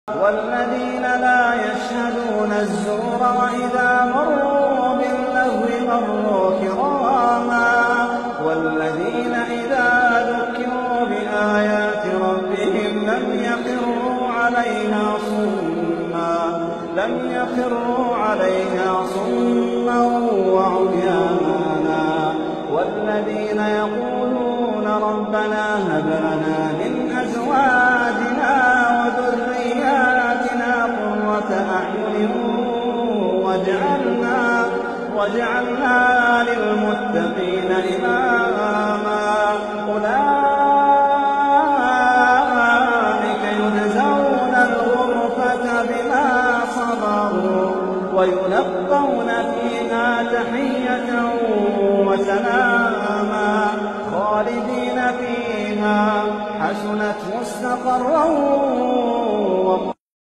وَالَّذِينَ لَا يَشْهَدُونَ الزُّورَ وَإِذَا مَرُّوا بِاللَّغْوِ مَرُّوا كِرَامًا وَالَّذِينَ إِذَا ذُكِّرُوا بِآيَاتِ رَبِّهِمْ لَمْ يَخِرُّوا عَلَيْهَا صُمًّا وَعُمْيَانًا وَالَّذِينَ يَقُولُونَ رَبَّنَا هَبْ لَنَا مِنْ أَزْوَاجِنَا وَذُرِّيَّاتِنَا قُرَّةَ أَعْيُنٍ وَاجْعَلْنَا لِلْمُتَّقِينَ إِمَامًا أُولَٰئِكَ يُجْزَوْنَ الْغُرْفَةَ بِمَا صَبَرُوا وَيُلَقَّوْنَ فِيهَا تَحِيَّةً وَسَلَامًا خَالِدِينَ فِيهَا حَسُنَتْ مُسْتَقَرًّا